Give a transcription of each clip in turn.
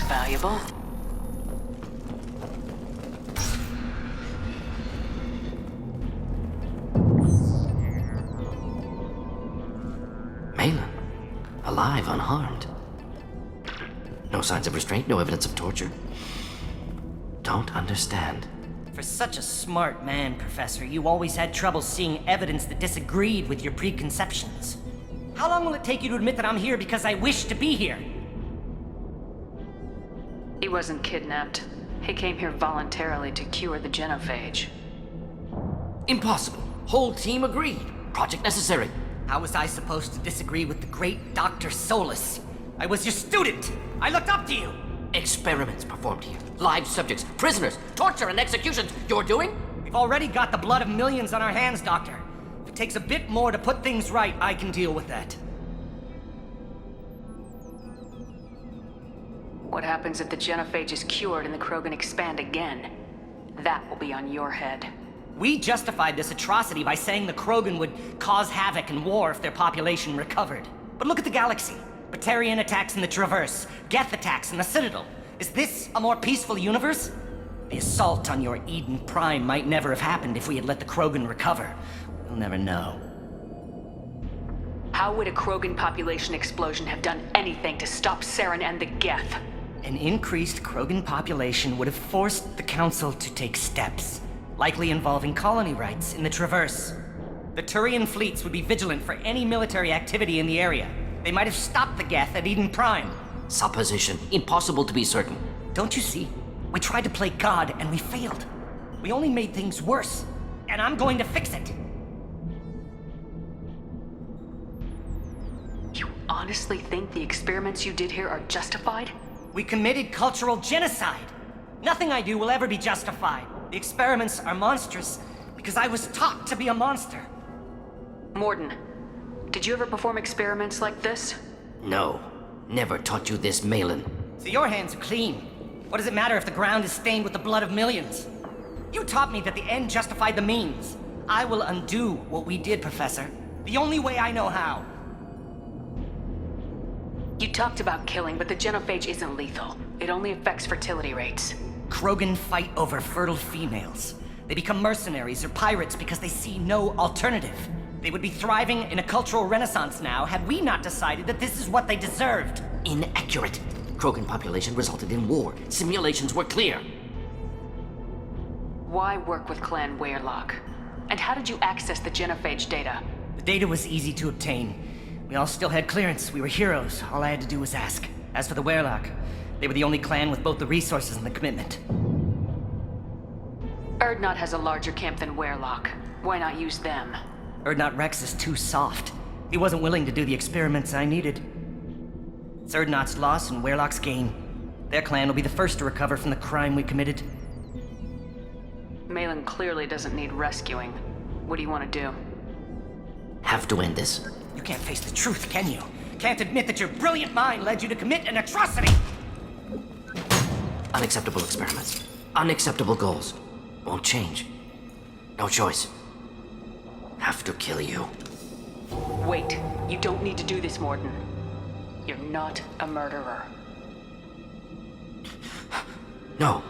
valuable. Malin, alive, unharmed. No signs of restraint, no evidence of torture. Don't understand. For such a smart man, Professor, you always had trouble seeing evidence that disagreed with your preconceptions. How long will it take you to admit that I'm here because I wish to be here? He wasn't kidnapped. He came here voluntarily to cure the genophage. Impossible. Whole team agreed. Project necessary. How was I supposed to disagree with the great Dr. Solus? I was your student! I looked up to you! Experiments performed here. Live subjects, prisoners, torture and executions. You're doing? We've already got the blood of millions on our hands, Doctor. If it takes a bit more to put things right, I can deal with that. What happens if the genophage is cured and the Krogan expand again? That will be on your head. We justified this atrocity by saying the Krogan would cause havoc and war if their population recovered. But look at the galaxy. Batarian attacks in the Traverse, Geth attacks in the Citadel. Is this a more peaceful universe? The assault on your Eden Prime might never have happened if we had let the Krogan recover. We'll never know. How would a Krogan population explosion have done anything to stop Saren and the Geth? An increased Krogan population would have forced the Council to take steps, likely involving colony rights in the Traverse. The Turian fleets would be vigilant for any military activity in the area. They might have stopped the Geth at Eden Prime. Supposition. Impossible to be certain. Don't you see? We tried to play God and we failed. We only made things worse. And I'm going to fix it. You honestly think the experiments you did here are justified? We committed cultural genocide. Nothing I do will ever be justified. The experiments are monstrous because I was taught to be a monster. Mordin, did you ever perform experiments like this? No. Never taught you this, Malin. So your hands are clean. What does it matter if the ground is stained with the blood of millions? You taught me that the end justified the means. I will undo what we did, Professor. The only way I know how. You talked about killing, but the genophage isn't lethal. It only affects fertility rates. Krogan fight over fertile females. They become mercenaries or pirates because they see no alternative. They would be thriving in a cultural renaissance now had we not decided that this is what they deserved. Inaccurate. Krogan population resulted in war. Simulations were clear. Why work with Clan Weyrloc? And how did you access the genophage data? The data was easy to obtain. We all still had clearance. We were heroes. All I had to do was ask. As for the Weyrloc, they were the only clan with both the resources and the commitment. Urdnot has a larger camp than Weyrloc. Why not use them? Urdnot Rex is too soft. He wasn't willing to do the experiments I needed. It's Urdnot's loss and Weyrloc's gain. Their clan will be the first to recover from the crime we committed. Malin clearly doesn't need rescuing. What do you want to do? Have to end this. You can't face the truth, can you? Can't admit that your brilliant mind led you to commit an atrocity! Unacceptable experiments. Unacceptable goals. Won't change. No choice. Have to kill you. Wait. You don't need to do this, Mordin. You're not a murderer. No.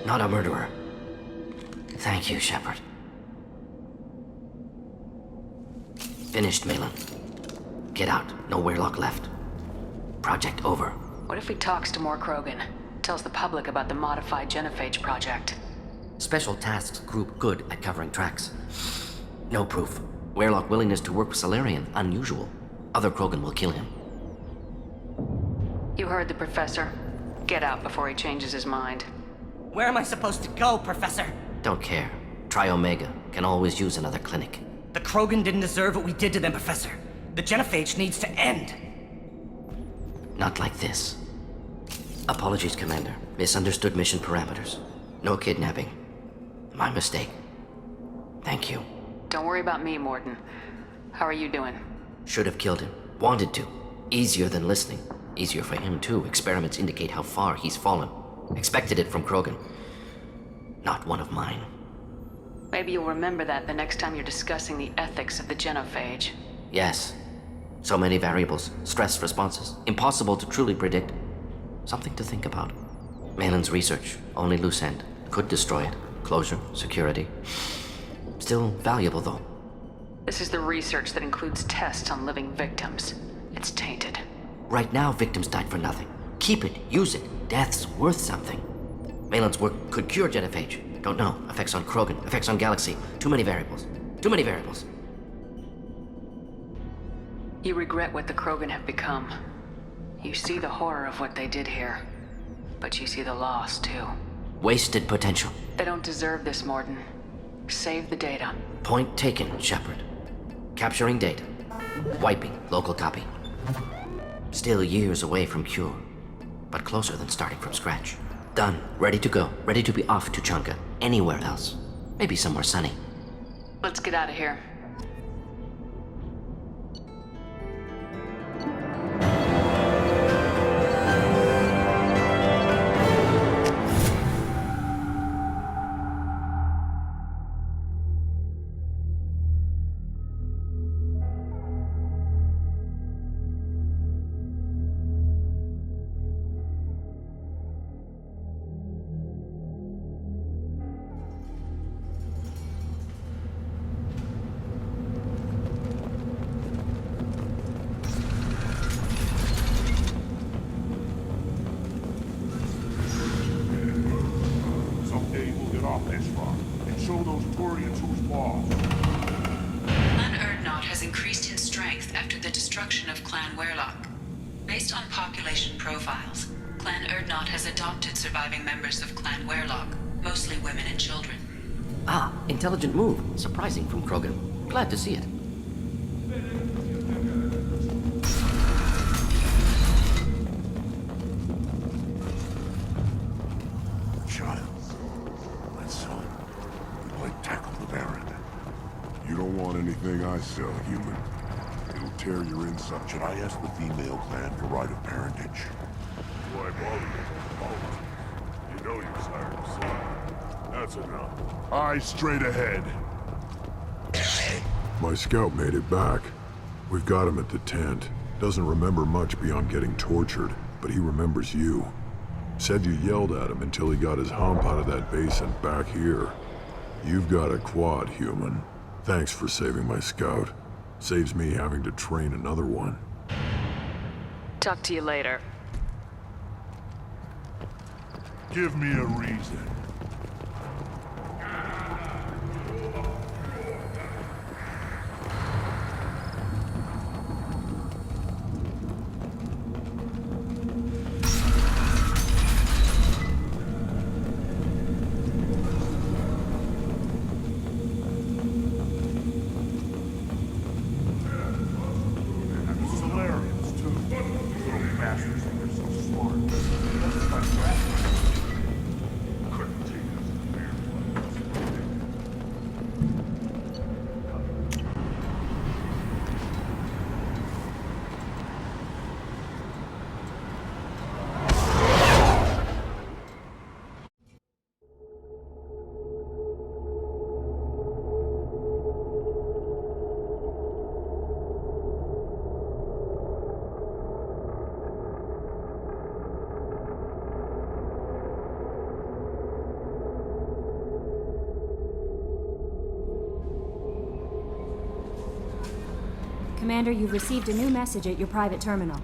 Not a murderer. Thank you, Shepard. Finished, Malin. Get out. No Weyrloc left. Project over. What if he talks to more Krogan? Tells the public about the modified genophage project? Special Tasks Group good at covering tracks. No proof. Weyrloc willingness to work with Salarian, unusual. Other Krogan will kill him. You heard the Professor. Get out before he changes his mind. Where am I supposed to go, Professor? Don't care. Try Omega. Can always use another clinic. The Krogan didn't deserve what we did to them, Professor. The genophage needs to end. Not like this. Apologies, Commander. Misunderstood mission parameters. No kidnapping. My mistake. Thank you. Don't worry about me, Mordin. How are you doing? Should have killed him. Wanted to. Easier than listening. Easier for him, too. Experiments indicate how far he's fallen. Expected it from Krogan. Not one of mine. Maybe you'll remember that the next time you're discussing the ethics of the genophage. Yes. So many variables. Stress responses. Impossible to truly predict. Something to think about. Malin's research, only loose end. Could destroy it. Closure, security. Still valuable, though. This is the research that includes tests on living victims. It's tainted. Right now, victims died for nothing. Keep it, use it. Death's worth something. Malin's work could cure genophage. Don't know. Effects on Krogan, effects on Galaxy. Too many variables. Too many variables. You regret what the Krogan have become. You see the horror of what they did here. But you see the loss, too. Wasted potential. They don't deserve this, Mordin. Save the data. Point taken, Shepard. Capturing data. Wiping local copy. Still years away from cure, but closer than starting from scratch. Done. Ready to go. Ready to be off to Chunka. Anywhere else. Maybe somewhere sunny. Let's get out of here. Someday we'll get off this rock and show those Turians who's boss. Clan Urdnot has increased in strength after the destruction of Clan Werlock. Based on population profiles, Clan Urdnot has adopted surviving members of Clan Werlock, mostly women and children. Ah, intelligent move. Surprising from Krogan. Glad to see it. Child, my son, we might tackle the Baron. You don't want anything I sell, human. It'll tear your insides. Should I ask the female clan for right of parentage? Why bother? You know you're sired, son. That's enough. Eyes straight ahead. My scout made it back. We've got him at the tent. Doesn't remember much beyond getting tortured, but he remembers you. Said you yelled at him until he got his hump out of that basin back here. You've got a quad, human. Thanks for saving my scout. Saves me having to train another one. Talk to you later. Give me a reason. Solarians, too. Little bastards think they're so smart. That's my couldn't take us fair. Commander, you've received a new message at your private terminal.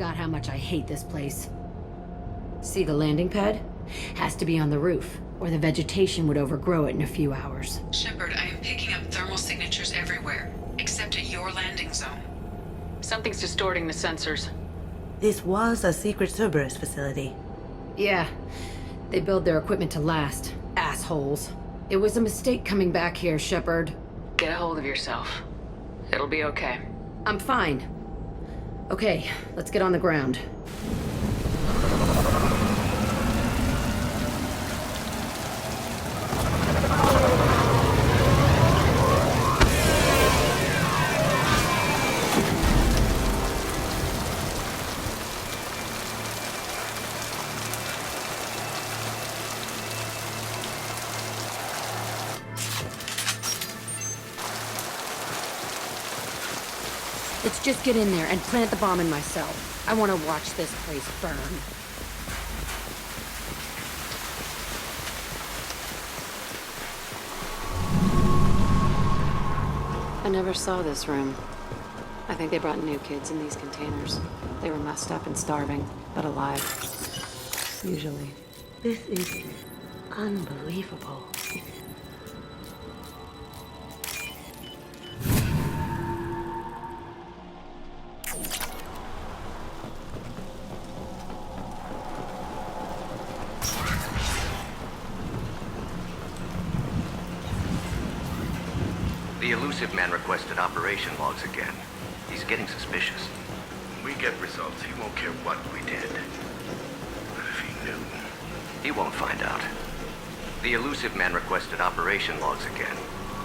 forgot how much I hate this place. See the landing pad? Has to be on the roof, or the vegetation would overgrow it in a few hours. Shepard, I am picking up thermal signatures everywhere, except at your landing zone. Something's distorting the sensors. This was a secret Cerberus facility. Yeah, they build their equipment to last. Assholes. It was a mistake coming back here, Shepard. Get a hold of yourself. It'll be okay. I'm fine. Okay, let's get on the ground. Let's just get in there and plant the bomb in my cell. I want to watch this place burn. I never saw this room. I think they brought new kids in these containers. They were messed up and starving, but alive. Usually. This is unbelievable. The elusive man requested operation logs again. He's getting suspicious. When we get results, he won't care what we did. But if he knew... He won't find out. The elusive man requested operation logs again.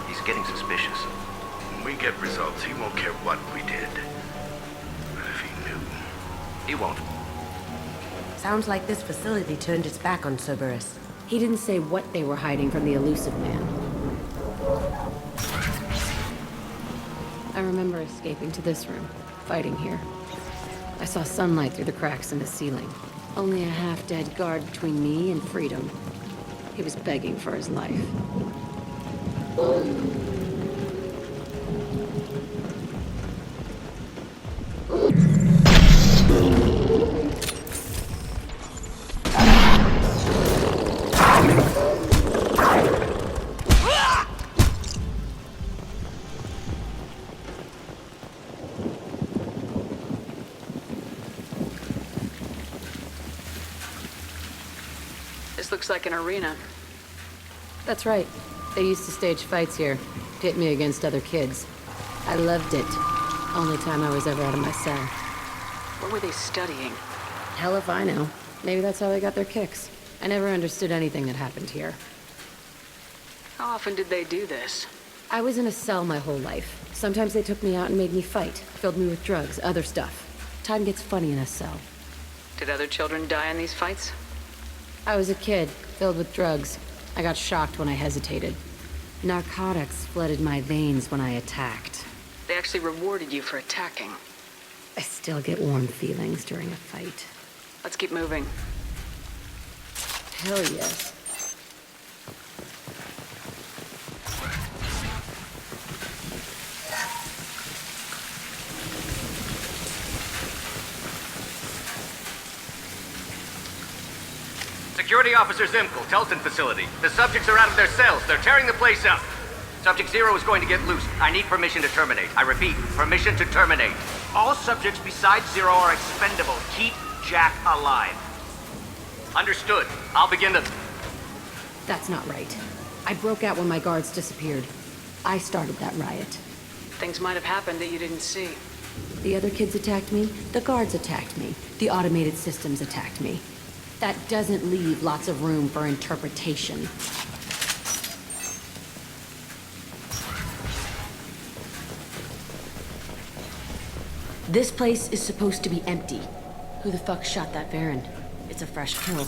He's getting suspicious. When we get results, he won't care what we did. But if he knew... He won't. Sounds like this facility turned its back on Cerberus. He didn't say what they were hiding from the elusive man. I remember escaping to this room, fighting here. I saw sunlight through the cracks in the ceiling. Only a half-dead guard between me and freedom. He was begging for his life. This looks like an arena. That's right. They used to stage fights here, pit me against other kids. I loved it. Only time I was ever out of my cell. What were they studying? Hell if I know. Maybe that's how they got their kicks. I never understood anything that happened here. How often did they do this? I was in a cell my whole life. Sometimes they took me out and made me fight, filled me with drugs, other stuff. Time gets funny in a cell. Did other children die in these fights? I was a kid, filled with drugs. I got shocked when I hesitated. Narcotics flooded my veins when I attacked. They actually rewarded you for attacking. I still get warm feelings during a fight. Let's keep moving. Hell yes. Security Officer Zimkel, Telton facility. The subjects are out of their cells. They're tearing the place up. Subject Zero is going to get loose. I need permission to terminate. I repeat, permission to terminate. All subjects besides Zero are expendable. Keep Jack alive. Understood. I'll begin the... That's not right. I broke out when my guards disappeared. I started that riot. Things might have happened that you didn't see. The other kids attacked me, the guards attacked me, the automated systems attacked me. That doesn't leave lots of room for interpretation. This place is supposed to be empty. Who the fuck shot that Baron? It's a fresh kill.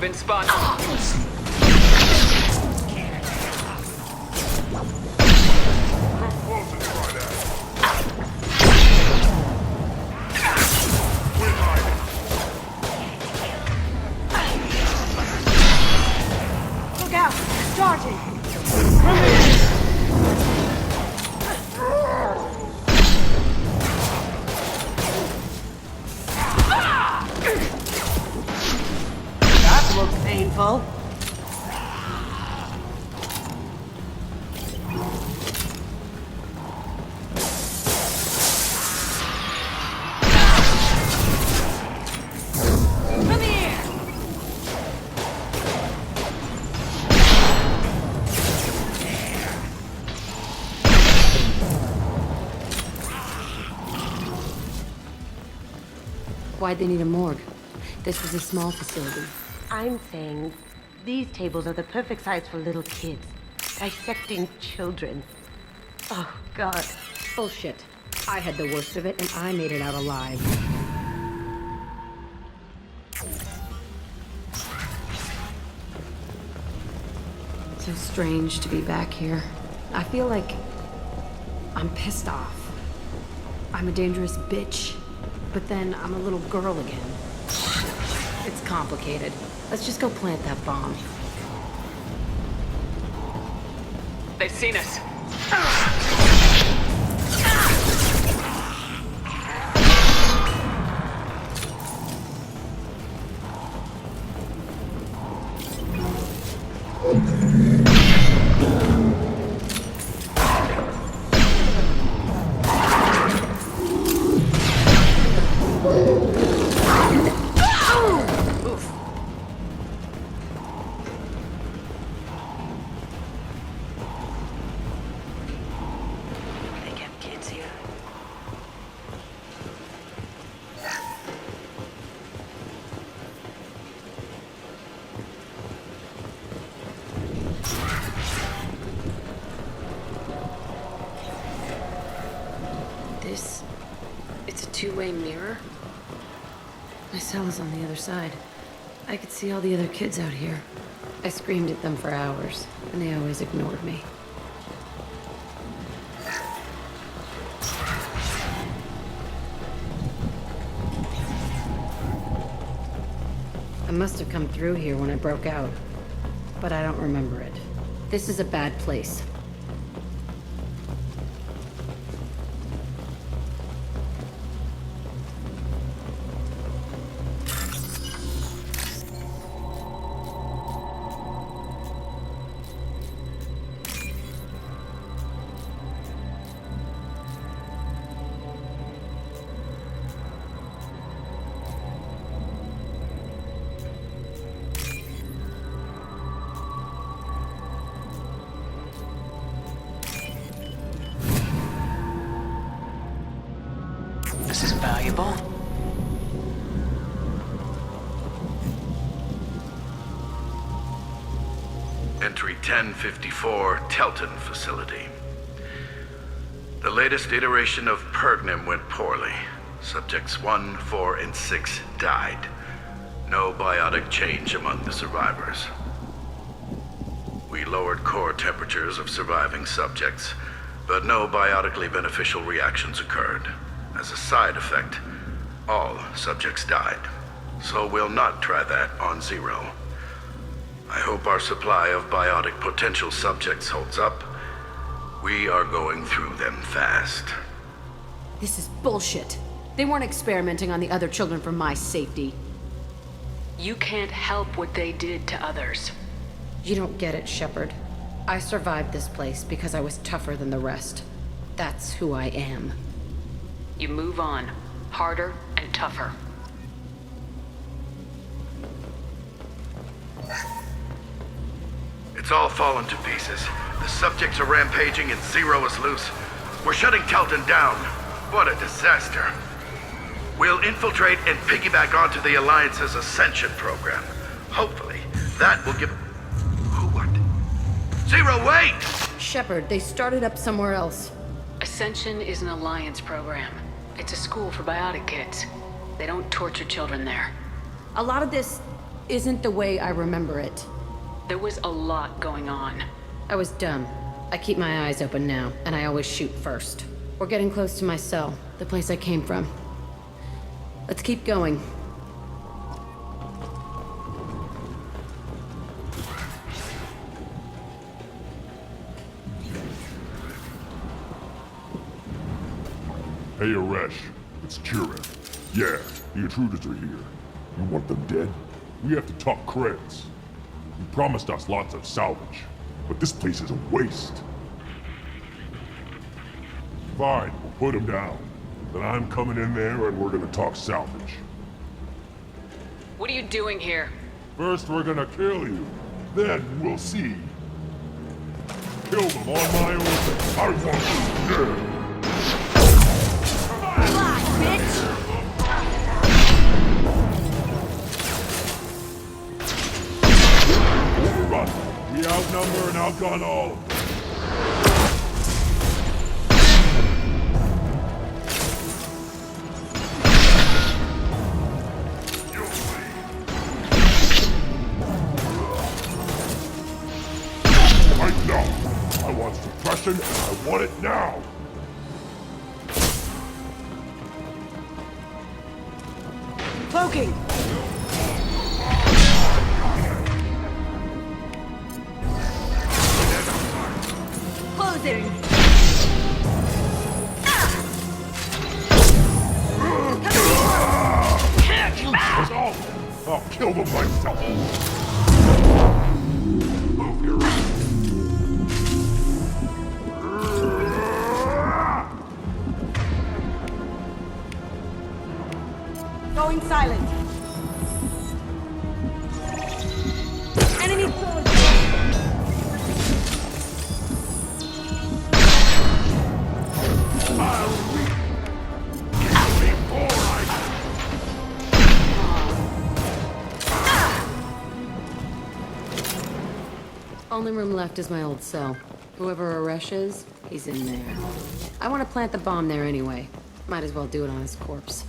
been spotted. Look out! Starting! That looks painful. Come here! Why'd they need a morgue? This was a small facility. I'm saying these tables are the perfect size for little kids. Dissecting children. Oh, God. Bullshit. I had the worst of it, and I made it out alive. So strange to be back here. I feel like I'm pissed off. I'm a dangerous bitch, but then I'm a little girl again. It's complicated. Let's just go plant that bomb. They've seen us. They kept kids here. It's a two-way mirror. My cell is on the other side. I could see all the other kids out here. I screamed at them for hours, and they always ignored me. I must have come through here when I broke out, but I don't remember it. This is a bad place. This is valuable. Entry 1054, Telton facility. The latest iteration of Pergnim went poorly. Subjects 1, 4, and 6 died. No biotic change among the survivors. We lowered core temperatures of surviving subjects, but no biotically beneficial reactions occurred. As a side effect, all subjects died. So we'll not try that on Zero. I hope our supply of biotic potential subjects holds up. We are going through them fast. This is bullshit. They weren't experimenting on the other children for my safety. You can't help what they did to others. You don't get it, Shepard. I survived this place because I was tougher than the rest. That's who I am. You move on. Harder and tougher. It's all fallen to pieces. The subjects are rampaging and Zero is loose. We're shutting Telton down. What a disaster. We'll infiltrate and piggyback onto the Alliance's Ascension program. Hopefully, that will give... Who, what? Zero, wait! Shepard, they started up somewhere else. Ascension is an Alliance program. It's a school for biotic kids. They don't torture children there. A lot of this isn't the way I remember it. There was a lot going on. I was dumb. I keep my eyes open now, and I always shoot first. We're getting close to my cell, the place I came from. Let's keep going. Hey, Aresh. It's Kira. Yeah, the intruders are here. You want them dead? We have to talk creds. You promised us lots of salvage, but this place is a waste. Fine, we'll put them down. Then I'm coming in there and we're gonna talk salvage. What are you doing here? First we're gonna kill you, then we'll see. Kill them on my own. I want you dead. Run. We outnumber and outgun all of them. Right now. I want suppression and I want it now. Cloaking! Closing! I'll kill them myself. Move your Going silent. Enemy soldier! Only room left is my old cell. Whoever Aresh is, he's in there. I want to plant the bomb there anyway. Might as well do it on his corpse.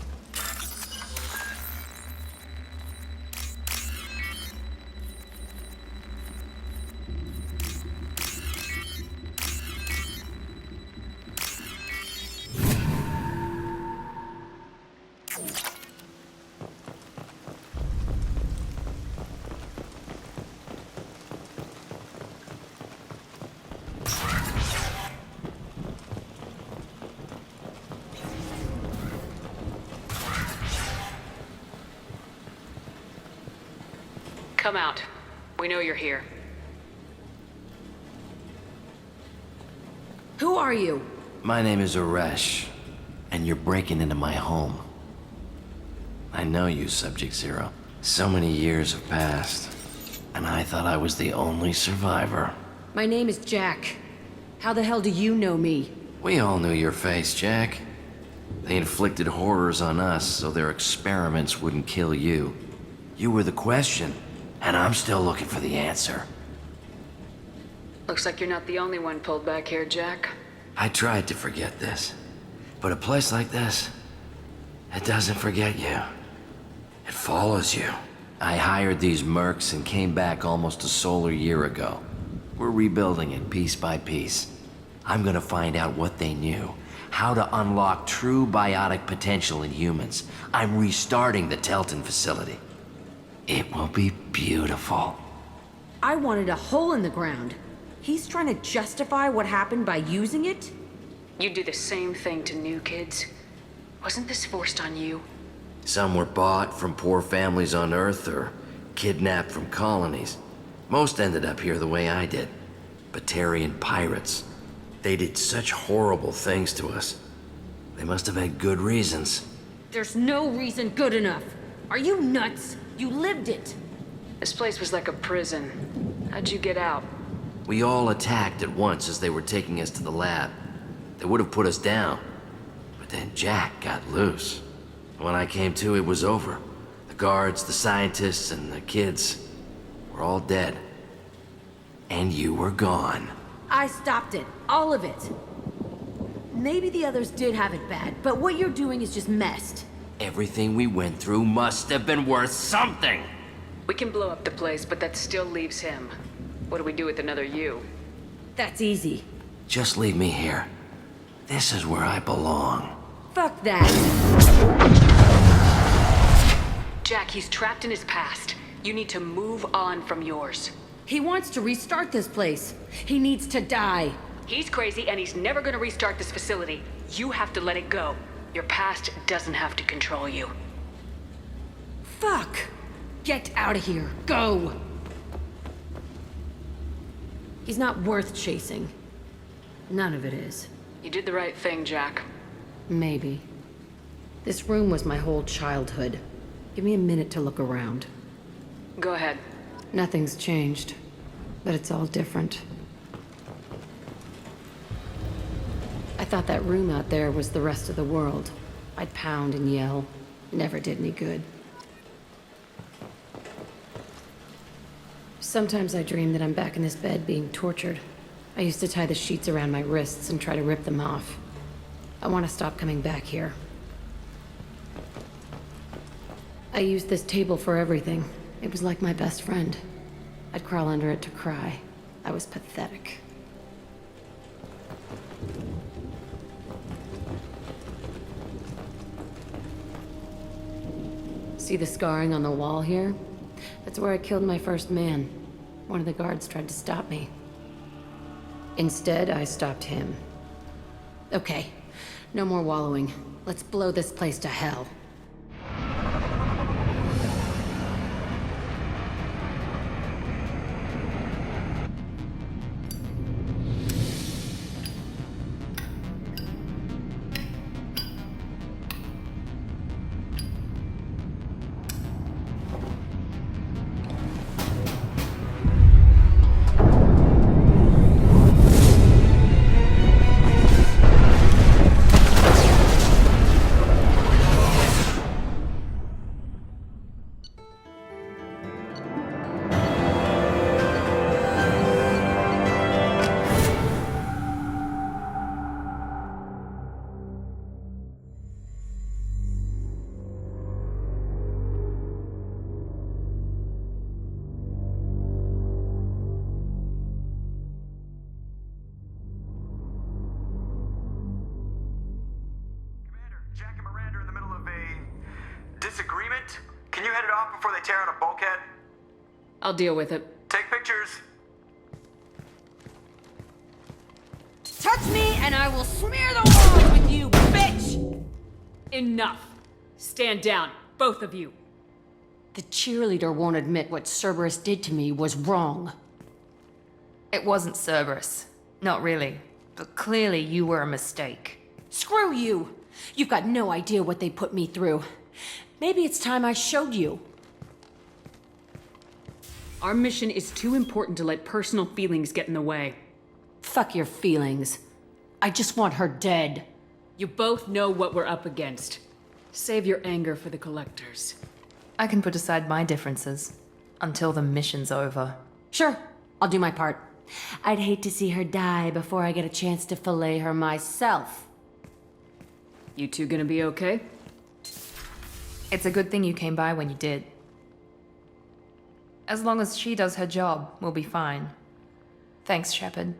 Come out. We know you're here. Who are you? My name is Aresh, and you're breaking into my home. I know you, Subject Zero. So many years have passed, and I thought I was the only survivor. My name is Jack. How the hell do you know me? We all knew your face, Jack. They inflicted horrors on us so their experiments wouldn't kill you. You were the question, and I'm still looking for the answer. Looks like you're not the only one pulled back here, Jack. I tried to forget this, but a place like this, it doesn't forget you. It follows you. I hired these mercs and came back almost a solar year ago. We're rebuilding it piece by piece. I'm gonna find out what they knew, how to unlock true biotic potential in humans. I'm restarting the Telton facility. It will be beautiful. I wanted a hole in the ground. He's trying to justify what happened by using it? You do the same thing to new kids. Wasn't this forced on you? Some were bought from poor families on Earth or kidnapped from colonies. Most ended up here the way I did. Batarian pirates. They did such horrible things to us. They must have had good reasons. There's no reason good enough. Are you nuts? You lived it. This place was like a prison. How'd you get out? We all attacked at once as they were taking us to the lab. They would have put us down. But then Jack got loose. When I came to, it was over. The guards, the scientists, and the kids were all dead. And you were gone. I stopped it. All of it. Maybe the others did have it bad, but what you're doing is just messed. Everything we went through must have been worth something. We can blow up the place, but that still leaves him. What do we do with another you? That's easy. Just leave me here. This is where I belong. Fuck that. Jack, he's trapped in his past. You need to move on from yours. He wants to restart this place. He needs to die. He's crazy and he's never gonna restart this facility. You have to let it go. Your past doesn't have to control you. Fuck! Get out of here. Go! He's not worth chasing. None of it is. You did the right thing, Jack. Maybe. This room was my whole childhood. Give me a minute to look around. Go ahead. Nothing's changed, but it's all different. I thought that room out there was the rest of the world. I'd pound and yell. Never did any good. Sometimes I dream that I'm back in this bed being tortured. I used to tie the sheets around my wrists and try to rip them off. I want to stop coming back here. I used this table for everything. It was like my best friend. I'd crawl under it to cry. I was pathetic. See the scarring on the wall here? That's where I killed my first man. One of the guards tried to stop me. Instead, I stopped him. Okay, no more wallowing. Let's blow this place to hell. Jack and Miranda are in the middle of a disagreement. Can you head it off before they tear out a bulkhead? I'll deal with it. Take pictures. Touch me and I will smear the walls with you, bitch! Enough. Stand down, both of you. The cheerleader won't admit what Cerberus did to me was wrong. It wasn't Cerberus. Not really. But clearly you were a mistake. Screw you! You've got no idea what they put me through. Maybe it's time I showed you. Our mission is too important to let personal feelings get in the way. Fuck your feelings. I just want her dead. You both know what we're up against. Save your anger for the collectors. I can put aside my differences until the mission's over. Sure, I'll do my part. I'd hate to see her die before I get a chance to fillet her myself. You two gonna be okay? It's a good thing you came by when you did. As long as she does her job, we'll be fine. Thanks, Shepard.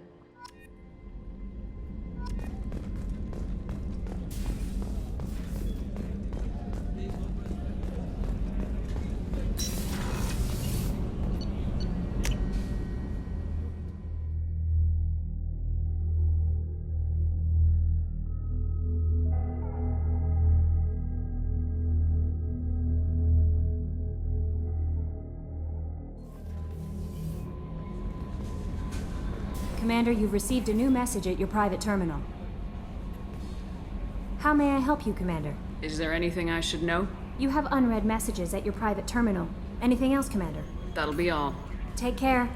Commander, you've received a new message at your private terminal. How may I help you, Commander? Is there anything I should know? You have unread messages at your private terminal. Anything else, Commander? That'll be all. Take care.